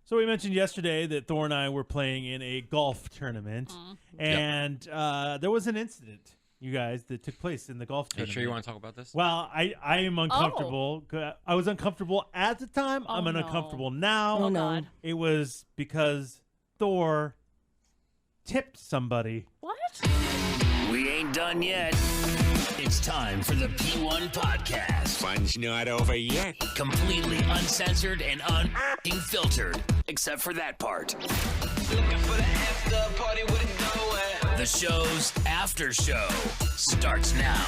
So we mentioned yesterday that Thor and I were playing in a golf tournament, and there was an incident, you guys, that took place in the golf tournament. Are you sure you want to talk about this? Well, I am uncomfortable. I was uncomfortable at the time. I'm uncomfortable now. Oh, no. It was because Thor tipped somebody. What? We ain't done yet. It's time for the P1 podcast. Fun's not over yet. Completely uncensored and unfiltered, except for that part. Looking for the after party with it going. The show's after show starts now.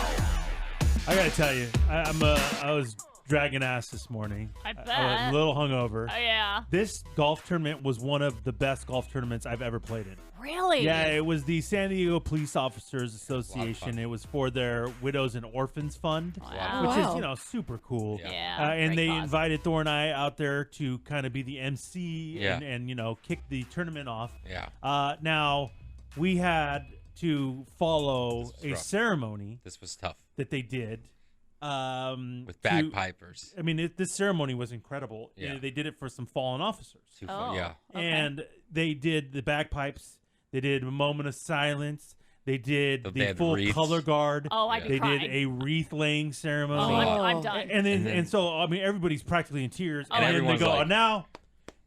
I gotta tell you, I was dragging ass this morning. I bet. I was a little hungover. Oh, yeah. This golf tournament was one of the best golf tournaments I've ever played in. Really? Yeah, it was the San Diego Police Officers Association. It was for their Widows and Orphans Fund, which is, super cool. Yeah. And they cause. invited Thor and I out there to kind of be the MC and kick the tournament off. Yeah. Now, we had to follow a rough. ceremony This was tough. that they did. With bagpipers. This ceremony was incredible. Yeah. They did it for some fallen officers. Yeah. Okay. And they did the bagpipes. They did a moment of silence. They did They the had full wreaths. color guard. Oh, I'd be They crying. did a wreath laying ceremony. Oh, I'm done. And so everybody's practically in tears. Oh. And then they everyone's go, like- "And now,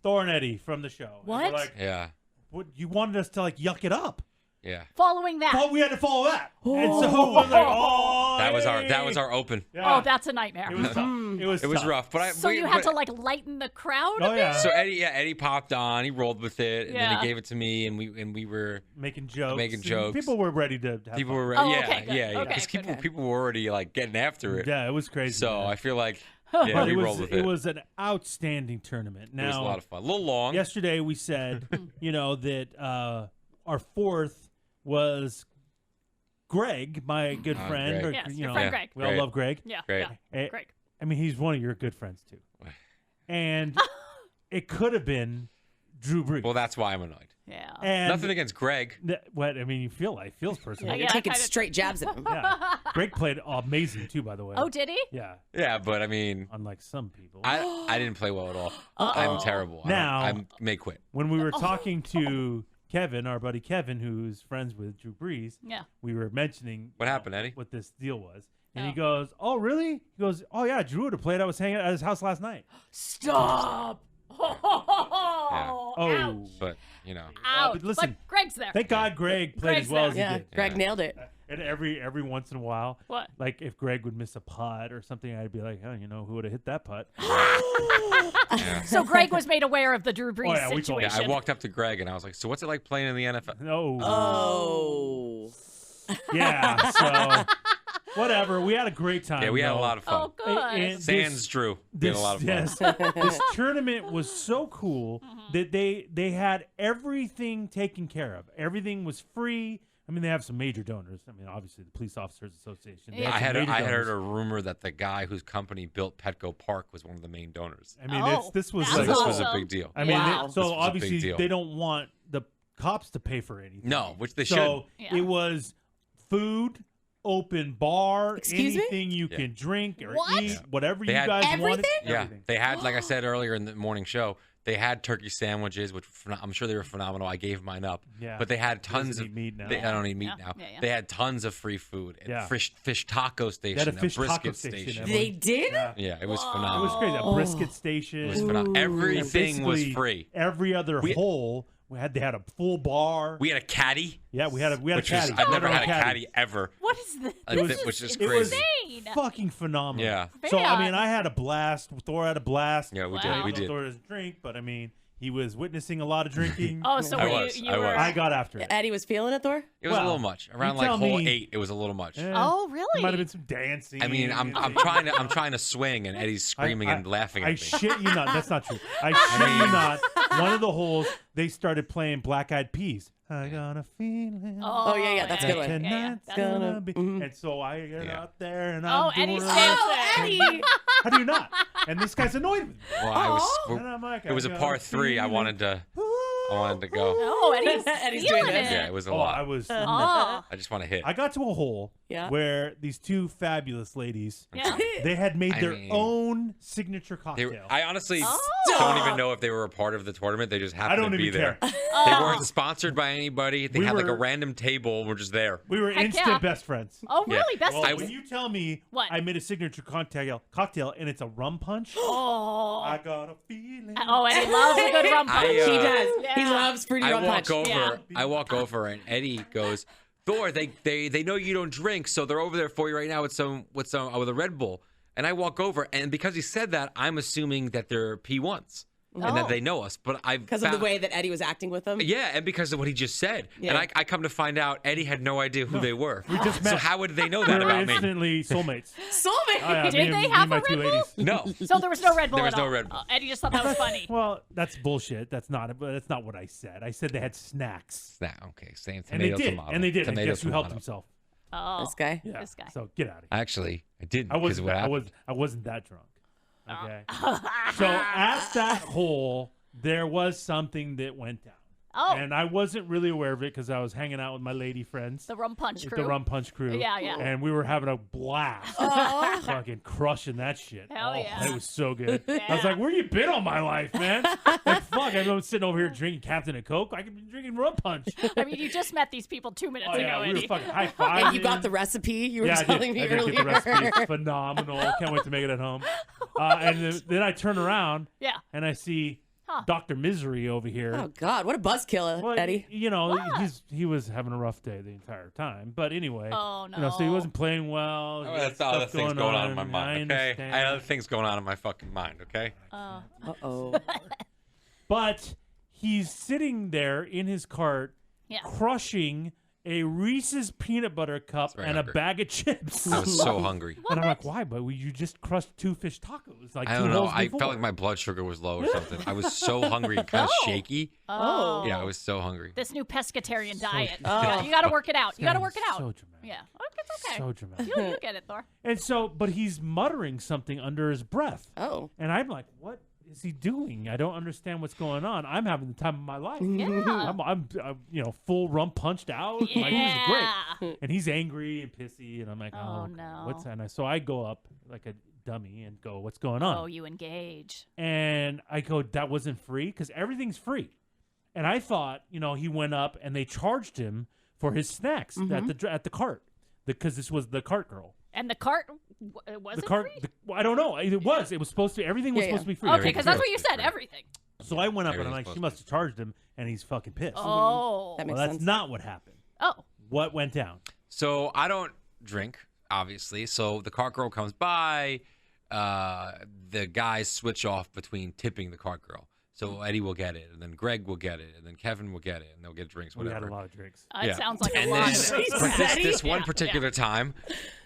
Thor and Eddie from the show." And What? we're like, Yeah. what? You wanted us to yuck it up? Yeah. Following that. But we had to follow that. And so it was like, oh, That was our open. Yeah. Oh, that's a nightmare. It was tough. It was tough. rough, but So you had to lighten the crowd a Oh bit? yeah. So Eddie popped on. He rolled with it, and then Yeah. he gave it to me, and we were making jokes. Making and jokes. People were ready to have people fun. were Oh, yeah okay, good. yeah Okay, because people were already like getting after it. Yeah, it was crazy. So man. I feel like But we rolled with it. It was an outstanding tournament. Now, It was a lot of fun. A little long. Yesterday we said, that our fourth was Greg, my good friend. Greg. Yes, your friend Greg. We all Great. love Greg. Yeah. Great. Yeah. Greg. I mean, he's one of your good friends too. And it could have been Drew Brees. Well, that's why I'm annoyed. Yeah. and Nothing against Greg. What I mean, you feels personal. Yeah, Yeah. yeah. Taking kinda- straight jabs at him. Greg played amazing too, by the way. Oh, did he? Yeah, Yeah, but I mean, unlike some people. I didn't play well at all. I'm terrible. Now- I may quit. When we were talking to Kevin, our buddy Kevin, who's friends with Drew Brees, Yeah. we were mentioning What happened, Eddie? what this deal was. And Oh. he goes, "Oh, really?" He goes, "Oh, yeah, Drew would have played. I was hanging out at his house last night." Stop. Oh. Ouch. But Ouch. but listen, Greg's there. Thank God Greg played Greg's as well there. as he Yeah, did. Greg nailed it. And every once in a while, What? like if Greg would miss a putt or something, I'd be like, "Oh, who would have hit that putt?" So Greg was made aware of the Drew Brees yeah, we told him. situation. I walked up to Greg and I was like, "So what's it like playing in the NFL?" No. Oh. Yeah. So whatever. We had a great time. Yeah, we had a though. lot of fun. Oh, good. And Sans Drew. We had a lot of fun. Yes, this tournament was so cool that they had everything taken care of. Everything was free. I mean, they have some major donors. I mean, obviously the Police Officers Association. They Yeah. have I some major heard donors. a rumor that the guy whose company built Petco Park was one of the main donors. I mean, Oh, this was that's like, So this was a awesome. big deal. I mean, Wow. they- This so was a big obviously deal. they don't want the cops to pay for anything. No, which they So Yeah. it was food, open bar, Excuse me? anything you Yeah. can drink or What? eat, whatever They you had- guys wanted. Everything? Yeah, Everything. they had, like I said earlier in the morning show, they had turkey sandwiches, which I'm sure they were phenomenal. I gave mine up. Yeah. But they had He doesn't tons of eat meat now. I don't eat meat Yeah. now. Yeah, yeah. They had tons of free food. And Yeah. fish taco station, They had a fish taco brisket station, station. They did? Yeah. Yeah, it was It phenomenal. was crazy. A brisket station. It was phenomenal. Everything was Basically, free. Every other hole, they had a full bar. We had a caddy. Yeah, we had a Which caddy. was, I've never had a Caddy. caddy ever. What is this? Which is It was crazy. insane. fucking phenomenal. Yeah. So I Yeah. mean, I had a blast. Thor had a blast. Yeah, we Wow. did. We Well, did. Thor doesn't drink, but I mean, he was witnessing a lot of drinking. Oh, so I were was, you I were. was. I got after it. Eddie was feeling it, Thor? It was a Well, little much. Around you like tell hole me. 8, it was a little much. Yeah. Oh, There really? might have been some dancing. I mean, I'm trying to swing, and Eddie's screaming and laughing at I me. shit you not. That's not true. I shit you not. One of the holes, they started playing Black Eyed Peas. I got a feeling. Oh, yeah, that's a good one. Tonight's That's gonna be. Mhm. And so I get Yeah. out there and Oh, I'm doing Eddie's it. dancing. Eddie! How do you not? And this guy's annoyed with me. Well, I was. And I'm like, It was a I got par 3. I feeling. wanted to. I wanted to go. Oh, Eddie's Eddie's feeling doing this. it. Yeah, it was a Oh, lot. I was. Oh. I just want to hit. I got to a hole Yeah. where these two fabulous ladies, Yeah. they had made I their mean, own signature They cocktail. were- I honestly Oh. don't even know if they were a part of the tournament. They just I happened don't to be even there. care. They weren't sponsored by anybody. They We had like a were- random table. We're just there. We were Heck instant yeah. best friends. Oh, Yeah. really? Best Well, friends? when you tell me What? I made a signature cocktail and it's a rum punch, Oh. I got a feeling. Oh, Eddie loves a good rum punch. I, He does. Yeah. He loves fruity I rum walk punch. over. Yeah. I walk over, and Eddie goes, "Thor, they know you don't drink, so they're over there for you right now with a Red Bull." And I walk over, and because he said that, I'm assuming that they're P1s and Oh. that they know us. But I Because of the way that Eddie was acting with them. Yeah, and because of what he just said. Yeah. And I come to find out Eddie had no idea who they were. We just So met. how would they know We that were about me? instantly soulmates. Soulmate. Oh, yeah, Did me and- they me have and my a two Red Bull? ladies. No. So there was no Red Bull There was at no all. Red Bull. Eddie just thought that was funny. Well, that's bullshit. That's not what I said. I said they had snacks. Okay, same And they tomato, did. tomato. And they did. And Tomato, guess who helped tomato. himself? Oh. This guy. Yeah. This guy. So get out of here. Actually, I didn't. I Because wasn't. what I happened? wasn't that drunk. Okay. So at that hole, there was something that went down. Oh. And I wasn't really aware of it because I was hanging out with my lady friends. The rum punch with crew. the rum punch crew. Yeah, yeah. And we were having a blast. Fucking crushing that shit. Hell yeah. It was so good. I was Yeah. like, where you been all my life, man? Like, fuck, I've been sitting over here drinking Captain and Coke. I could be drinking rum punch. I mean, you just met these people 2 minutes Oh, ago, yeah, we were Eddie. fucking high-fiving. And you got the recipe you were Yeah, I telling did. me I did earlier. get the recipe. It's phenomenal. Can't wait to make it at home. And then I turn around Yeah. and I see Huh. Dr. Misery over here. Oh God, what a buzzkill, Well, Eddie. You know, What? he was having a rough day the entire time. But anyway, Oh, you know, so he no. wasn't playing well. Oh, He had that's other stuff things going on in my mind, okay? understand. I had other things going on in my fucking mind, okay? Uh-oh. But he's sitting there in his cart, Yeah. crushing a Reese's peanut butter cup very and hungry. a bag of chips. I was so hungry. And I'm like, why? But you just crushed 2 fish tacos. Like I 2 don't know. holes I before. felt like my blood sugar was low or something. I was so hungry and kind of shaky. Oh. Yeah, I was so hungry. This new pescatarian diet. Oh. You got to work it out. You got to God, work it out. So dramatic. Yeah. Okay, it's okay. So dramatic. You get it, Thor. And so, but he's muttering something under his breath. Oh. And I'm like, what is he doing? I don't understand what's going on. I'm having the time of my life. I'm you know, full rum punched out. Like, this is great. And he's angry and pissy. And I'm like, Oh, okay, no. what's that? And so I go up like a dummy and go, what's going on? Oh, you engage. And I go, that wasn't free? Because everything's free. And I thought, you know, he went up and they charged him for his snacks at the cart. Because this was the cart girl. And the cart, was The it cart, free? I don't know. It was. It was supposed to. Everything was Yeah, supposed to be free. Okay, because that's what you Everything's said, free. everything. So I went up and I'm Everything's like, she supposed must have charged him, and he's fucking pissed. Oh. That Well, makes that's sense. not what happened. Oh. What went down? So I don't drink, obviously. So the cart girl comes by. The guys switch off between tipping the cart girl. So Eddie will get it, and then Greg will get it, and then Kevin will get it, and they'll get drinks, We whatever. had a lot of drinks. It sounds like a and lot then, of drinks. but this Yeah. one particular time,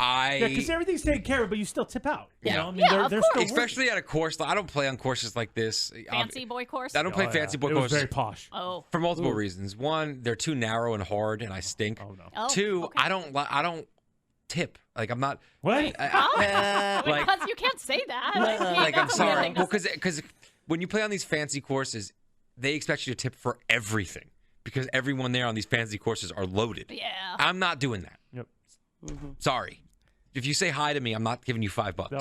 Yeah, because everything's taken care of, but you still tip out. You Yeah. know? I mean, Yeah, they're, of they're course. still working. especially at a course. I don't play on courses like this. Fancy boy course? I don't play Oh, fancy yeah. boy It was courses very posh. Oh. for multiple reasons. One, they're too narrow and hard, and I stink. Oh no. Oh. Two, okay. I don't tip. Like I'm not. What? Like- Because you can't say that. Like I'm that's a weird sorry. thing to Well, because when you play on these fancy courses, they expect you to tip for everything because everyone there on these fancy courses are loaded. Yeah. I'm not doing that. Yep. Sorry. If you say hi to me, I'm not giving you $5. No.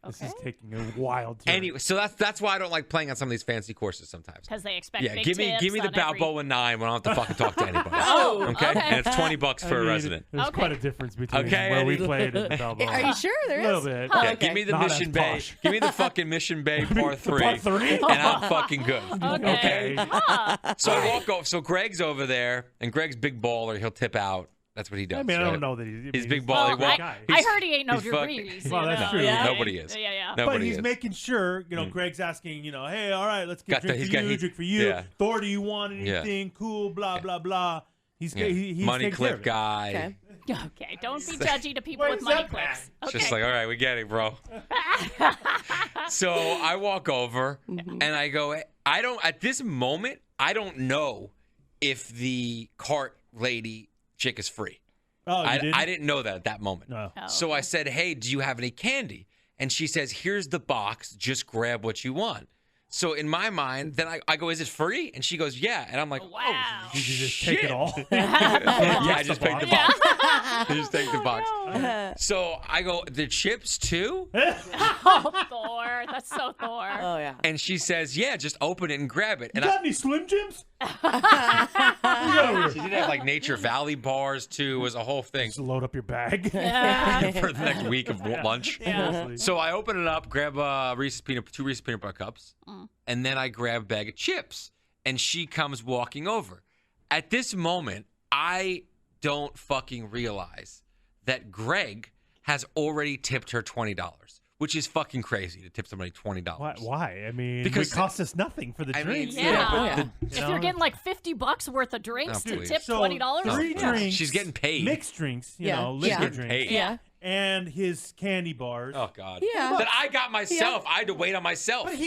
This is Okay. taking a wild turn. Anyway, so that's why I don't like playing on some of these fancy courses sometimes. Because they expect Yeah, big give me tips the on every- Balboa 9 when I don't have to fucking talk to anybody. Oh, okay? okay. And it's $20 I for a mean, resident. There's Okay. quite a difference between Okay, where we Eddie. played and Balboa. Are you sure there A is? little bit. Oh, Yeah, okay. give me the Not Mission as Bay. posh. Give me the fucking Mission Bay par 3. Par 3? And I'm fucking good. Okay. Huh. So I walk over. So Greg's over there, and Greg's big baller. He'll tip out. That's what he does. I mean, I right? don't know that he's He's big well, baller. Well, Well, guy. I heard he ain't no he's fucking- degrees. Well, you that's know? true. Yeah. Nobody is. Yeah, yeah. But Nobody he's is. making sure, you know, Greg's asking, you know, hey, all right, let's get Got the- drink he's for got- you, he- drink for you. yeah. Thor, do you want Yeah. anything? Cool, blah, blah, blah. He's, Yeah. he's Money taking care clip of it. guy. Okay. Okay, don't be judgy to people Why with is money that clips. bad? It's Okay. just like, all right, we get it, bro. So I walk over and I go, at this moment, I don't know if the cart lady chick is free. Oh, you didn't? I didn't know that at that moment. No. Oh, So I said, hey, do you have any candy? And she says, here's the box. Just grab what you want. So in my mind, then I go, is it free? And she goes, yeah. And I'm like, Wow. Did you just shit. take it all? Yeah, I just picked the box. Yeah. I just take the box. So I go, the chips too? Oh, Thor. That's so Thor. Oh, yeah. And she says, yeah, just open it and grab it. You And got any Slim Jims? she did have like Nature Valley bars too. It was a whole thing Just load up your bag. Yeah. for the next week of lunch. Honestly. So I open it up, grab two Reese's peanut butter cups, and then I grab a bag of chips. And she comes walking over. At this moment, I don't fucking realize that Greg has already tipped her $20, which is fucking crazy to tip somebody $20. Why? I mean, Because it cost us nothing for the I mean, drinks. Yeah. but If you're getting like $50 worth of drinks Oh, to please. tip So, $20, three yeah. drinks. She's getting paid. Mixed drinks, you Yeah. know, Yeah. liquor Getting drinks. paid. Yeah. And his candy bars. Oh God. Yeah. That I got myself. I had to wait on myself. But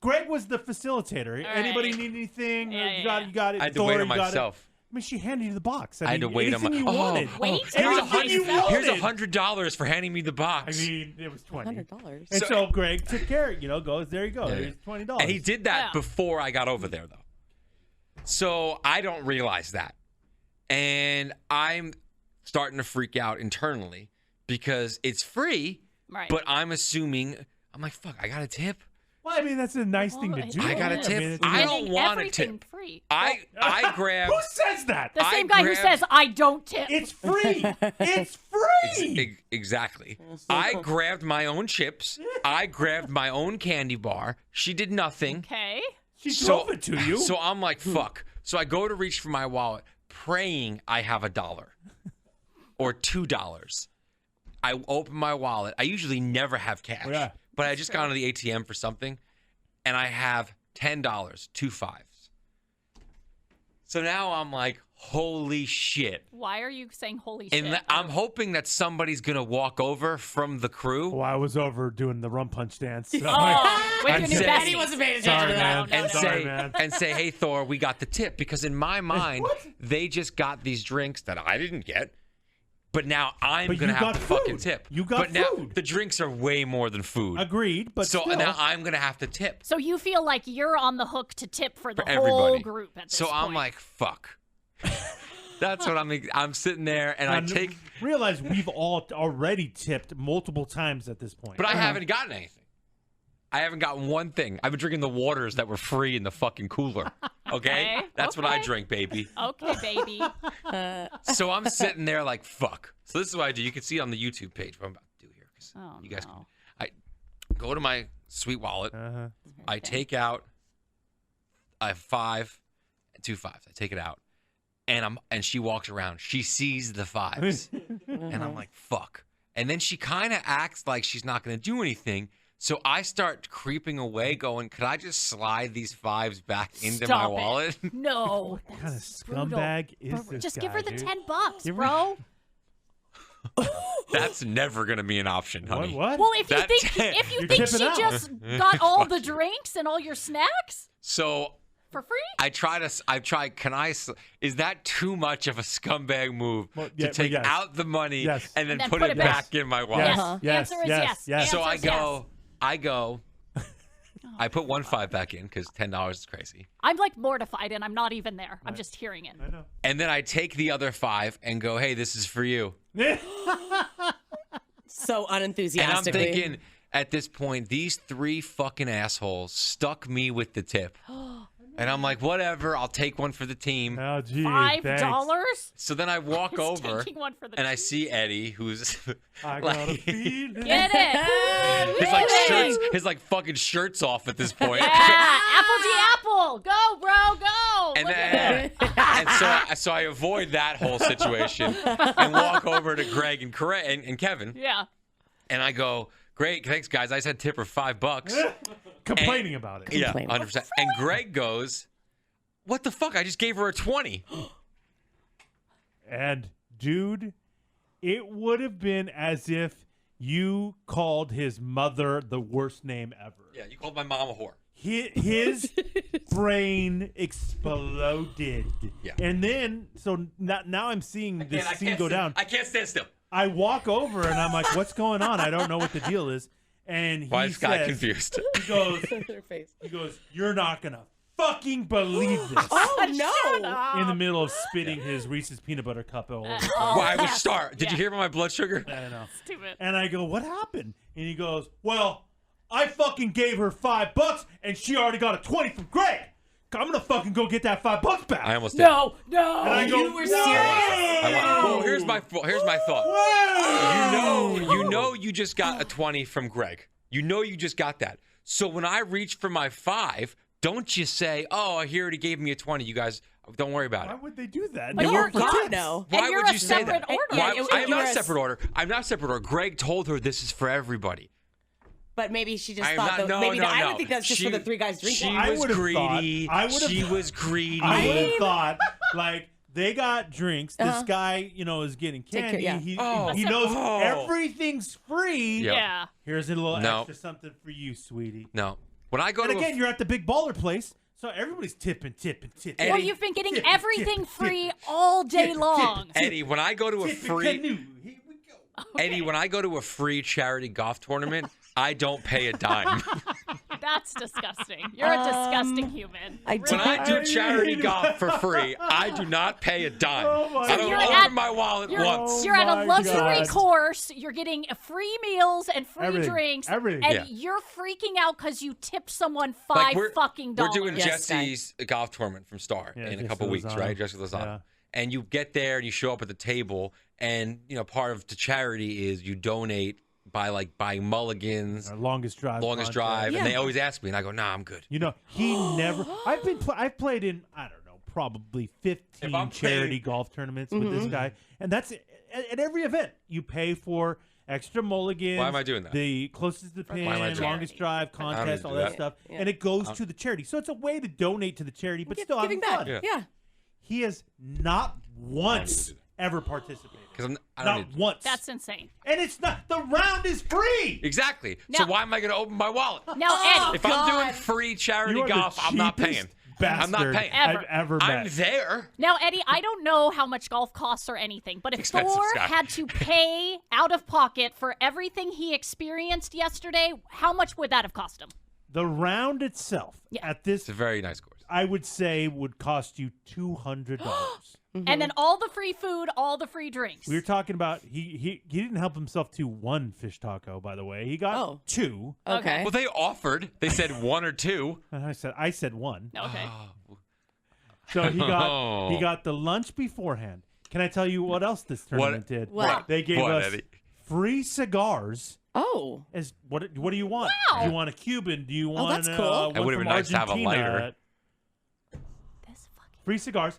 Greg was the facilitator. All Anybody right. need anything? Yeah, you got it. I had to Thor, wait on you got it. myself. I mean, she handed you the box. I had to wait on my. anything you wanted. Wait. Here's Anything you wanted. Here's $100 for handing me the I box. mean, it was $20. $100. And so Greg took care. Goes there. You go. Yeah, There's $20. And he did that Yeah. before I got over there, though. So I don't realize that. And I'm starting to freak out internally because it's free, Right. but I'm like, fuck, I got a tip. Well, I mean, that's a nice thing to do. I got a Yeah. tip. mean, it's- I don't Getting want a everything tip. free. I grabbed. Who says that? The I same guy who grabbed- says, I don't tip. It's free. It's free. Exactly. I grabbed my own chips. I grabbed my own candy bar. She did nothing. Okay. She drove it to you. So I'm like, fuck. So I go to reach for my wallet, praying I have $1 or $2. I open my wallet. I usually never have cash, Yeah. but I just got into the ATM for something, and I have $10, 2 5s. So now I'm like, holy shit. Why are you saying holy shit? And I'm hoping that somebody's going to walk over from the crew. Well, I was over doing the rum punch dance. So Oh, with I'd your new say- bestie. He wasn't paying attention Sorry, to that. man. and Sorry, say man. and say, hey Thor, we got the tip, because in my mind they just got these drinks that I didn't get, but now I'm But gonna you have got to fucking food. tip. You got but now food. the drinks are way more than food. Agreed, but So still. now I'm gonna have to tip So you feel like you're on the hook to tip for the for whole everybody. group at this So I'm point. like, fuck. That's what I'm sitting there and I And take, realize we've all already tipped multiple times at this point. but I haven't gotten anything. I haven't gotten one thing. I've been drinking the waters that were free in the fucking cooler. Okay? Okay, That's what I okay. drink, baby. Okay, baby. So I'm sitting there like, fuck. So this is what I do. You can see it on the YouTube page what I'm about to do here. 'Cause Oh, you guys no. can. I go to my sweet wallet. Uh-huh. I take out I have 5 and 2 5s. I take it out. And she walks around. She sees the 5s. And I'm like, fuck. And then she kind of acts like she's not going to do anything. So I start creeping away going, could I just slide these 5s back into my Stop it. wallet? No. What kind of that's brutal. scumbag is Bro, this Just guy, give her the dude? $10, Give her- bro. That's never going to be an option, honey. What? Well, if you That- think if you You're think she tipping out. just got all the drinks and all your snacks So for free, is that too much of a scumbag move Well, to yeah, take yes. out the money Yes. and then And put it back in my wallet? Yes. yes. Yes, The answer is yes, yes. yes. So Answer is I go, I put 1 5 back in because $10 is crazy. I'm like mortified and I'm not even there. I'm just hearing it. I know. And then I take the other 5 and go, hey, this is for you. So And I'm unenthusiastically. thinking, at this point, these 3 fucking assholes stuck me with the tip. And I'm like, whatever, I'll take one for the team. Oh, gee. $5? thanks. So then I walk He's over taking one for the and I team. see Eddie, who's I like, got a feeling. Get it? his like Really? shirts, his like fucking shirts off at this point. Yeah, apple to apple. Go, bro, go. And Look at then, and so I avoid that whole situation and walk over to Greg and Kevin, Yeah. and I go, "Great, thanks guys. I said tip her $5." Complaining about it. Yeah, Complaining. 100%. And Greg goes, "What the fuck? I just gave her a 20." And, dude, it would have been as if you called his mother the worst name ever. Yeah, you called my mom a whore. His brain exploded. Yeah. And then, so now I'm seeing this scene go down. I can't stand still. I walk over and I'm like, what's going on? I don't know what the deal is. And he Why is Guy says, confused? Their face. he goes, you're not gonna fucking believe this. Oh no! In the middle of spitting his Reese's peanut butter cup all over. Why would start? Did you hear about my blood sugar? I don't know. Stupid. And I go, what happened? And he goes, well, I fucking gave her $5 and she already got a 20 from Greg. I'm gonna fucking go get that $5 back. I almost did. No. And I go, You were serious? Well, here's my thought. Whoa! You know you just got a 20 from Greg. You know you just got that. So when I reach for my 5, don't you say, "Oh, he already gave me a 20." You guys, don't worry about Why it. would they do that? But They you're work for God, tips. no. Why And you're would a you say that? separate order. Yeah, I'm not you're a a- separate order. I'm not a separate order. Greg told her this is for everybody. But maybe she just I'm thought not- that. no, Maybe no, I no. would think that's just for the 3 guys drinking. She I was would've greedy. thought- I would've- She was greedy. I would have thought, like, they got drinks. This Uh-huh. guy, is getting Take care- candy. yeah. He knows Oh. everything's free. Yep. Yeah. Here's a little No. extra something for you, sweetie. No. When I go And to again, you're at the big baller place, so everybody's tipping. Eddie- Well, you've been getting Tip, everything tip, free tip, all day tip, long. tip. Eddie, when I go to a free canoe. Here we go. Eddie, when I go to a free charity golf tournament, I don't pay a dime. That's disgusting. You're a disgusting human. I Really. When I do I charity mean- golf for free, I do not pay a dime. Oh my I don't You're open at- my wallet You're, once. you're at my a luxury God. course. You're getting free meals and free Everything. drinks. Everything. And Yeah. you're freaking out because you tipped someone Like, $5 fucking dollars. We're doing Yes, Guy. Jesse's golf tournament from Star Yeah, in a Jesse couple weeks, Lozano. right? Jesse Lozano. Yeah. And you get there and you show up at the table, and part of the charity is you donate by buying mulligans, Our longest drive. longest contest. drive, Yeah. and they always ask me, and I go, "Nah, I'm good." He never. I've played in, I don't know, probably If 15 I'm charity playing- golf tournaments with this guy, and that's at every event. You pay for extra mulligans. Why am I doing that? The closest to the Why am I pin, doing longest that? drive don't contest, need to all do that that. stuff, Yeah. and it goes to the charity. So it's a way to donate to the charity, but still having Giving back. fun. Yeah. Yeah. He has not once do that. ever participated. Because I don't Not need once. That's insane. And it's not. The round is free. exactly. So Now- why am I going to open my wallet? Now, Eddie, If I'm doing God. free charity You are the golf, I'm not cheapest paying. Bastard I'm not paying. Ever. I've ever met. I'm there. Now, Eddie, I don't know how much golf costs or anything, but if Expensive, Thor Scott. had to pay out of pocket for everything he experienced yesterday, how much would that have cost him? The round itself Yeah. at this, It's a very nice course. I would say, would cost you $200. And then all the free food, all the free drinks. We were talking about he didn't help himself to one fish taco, by the way. He got Oh. 2. Okay. Well, they offered. They said 1 or 2. And I said 1. Okay. So he got the lunch beforehand. Can I tell you what else this tournament did? What? They gave What, us Eddie? free cigars. Oh. As what do you want? Wow. Do you want a Cuban? Do you want that's cool. one It would've from been nice to have a Argentina? lighter. This fucking... Free cigars.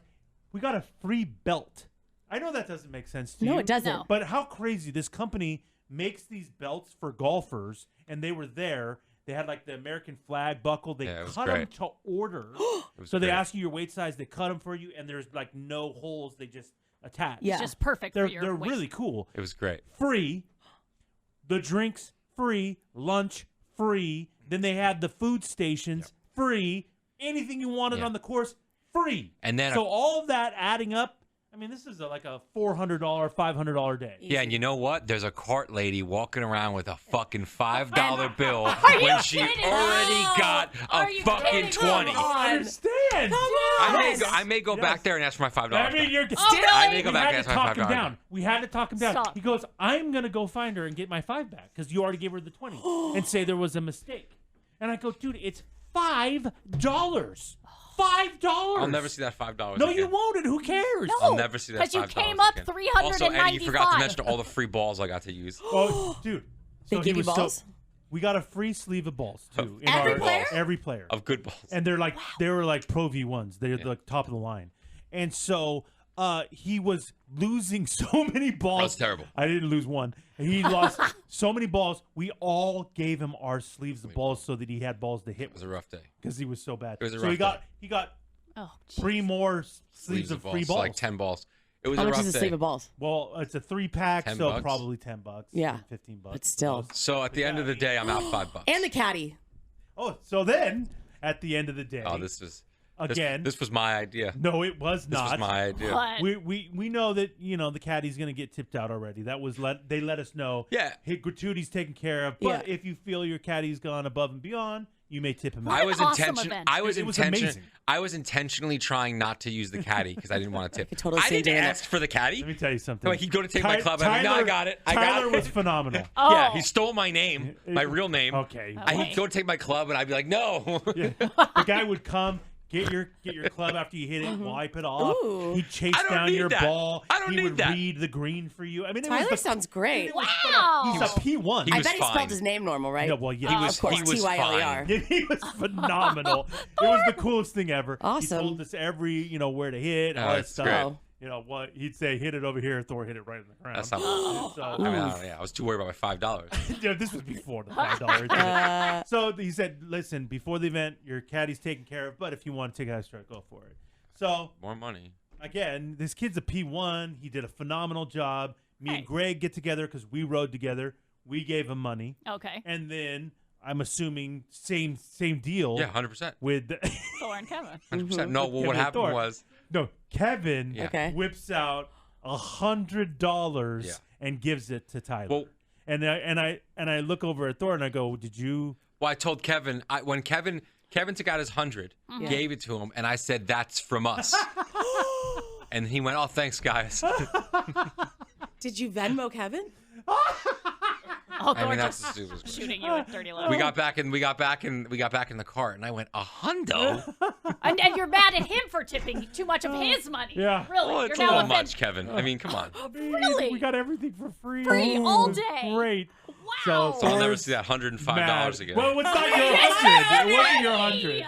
We got a free belt. I know that doesn't make sense to you. No, it doesn't. No. But how crazy, this company makes these belts for golfers, and they were there. They had the American flag buckle. They Yeah, it was cut them great. to order. It was So they great. ask you your weight size. They cut them for you, and there's no holes. They just attach. Yeah. It's just perfect They're for your waist. really cool. It was great. Free. The drinks free. Lunch free. Then they had the food stations free. Anything you wanted Yeah. on the course free. And then so all of that adding up. I mean, this is like a $400, $500 day. Yeah, and you know what? There's a cart lady walking around with a fucking $5 bill you when she kidding? already No. got a Are you fucking kidding? 20. I understand. I may go Yes. back there and ask for my $5. I mean, you're I may go we back had and to ask my talk him $5. down. We had to talk him down. Stop. He goes, I'm going to go find her and get my 5 back because you already gave her the 20 and say there was a mistake. And I go, dude, it's $5. $5. I'll never see that $5 No, again. you won't. And who cares? No. I'll never see that $5 Because you came up again. 395. Also, Eddie, you forgot to mention all the free balls I got to use. Oh, dude. They So give he you was balls? we got a free sleeve of balls too. in Every our- player? Every player. Of good balls. And they were like Pro V1s. They're the top of the line. And so he was losing so many balls. That's terrible. I didn't lose one. He lost so many balls. We all gave him our sleeves of balls so that he had balls to hit It was a rough day. because he was so bad. It was a so he rough got Oh, 3 more sleeves of free balls. Like 10 balls. It was How a much rough is a day. sleeve of balls? Well, it's a 3-pack, $10 so bucks? probably $10. Yeah. $15. But still. So at the end of the day, I'm out $5. And the caddy. Oh, so then at the end of the day, Oh, this was. again. This was my idea. No, it was This not. was my idea. What? We know that the caddy's gonna get tipped out already. That was they let us know. Yeah. Hey, gratuity's taken care of. But Yeah. if you feel your caddy's gone above and beyond, you may tip him out. What I an was awesome event. I was It was intention- amazing. I was intentionally trying not to use the caddy because I didn't want to tip. could totally I see didn't doing that. ask for the caddy. Let me tell you something. Like, he'd go to take my club, and I'd be, "No, I got it. I got Tyler it." was phenomenal. Oh. Yeah, he stole my name, my real name. Okay. He'd go to take my club, and I'd be like, "No." Yeah. The guy would come, get your club after you hit it, wipe it off. Ooh. He'd chase I don't down need your that. ball. I don't he need would that. read the green for you. I mean, Tyler sounds great. Wow. He's a P1. He I was bet he fine. spelled his name normal, right? Yeah, well, yeah, He was- of course, he was Tyler. Yeah, he was phenomenal. It was the coolest thing ever. Awesome. He told us where to hit, Oh, all that that's stuff. great. What he'd say, hit it over here. Thor hit it right in the ground. That's not. So, I mean, I was too worried about my $5. yeah, this was before the $5. So he said, listen, before the event, your caddy's taken care of, but if you want to take extra, go for it. So More money. again, this kid's a P1. He did a phenomenal job. Me Hey. and Greg get together because we rode together. We gave him money, Okay. and then I'm assuming same deal. Yeah, 100%. With Thor and Kevin. 100%. No, well, Kevin what and happened Thor. was, no, Kevin Yeah. Okay. whips out $100 Yeah. and gives it to Tyler. Well- and I look over at Thor and I go, "Did you?" well, I told Kevin when Kevin took out his 100, gave it to him, and I said, "That's from us." And he went, "Oh, thanks, guys." Did you Venmo Kevin? Oh, I Thor mean, that's just the stupidest. shooting you with dirty love. We got back in the cart, and I went, "A hundo?" And you're mad at him for tipping too much of his money. Yeah. Really? Well, you're it's a now little offended. much, Kevin. I mean, come on. Really? We got everything for free. Free It all was day. Great. Wow. So I'll never Thor's see that $105 mad. again. Well, it's not your Yes, 100. It wasn't Eddie! your 100.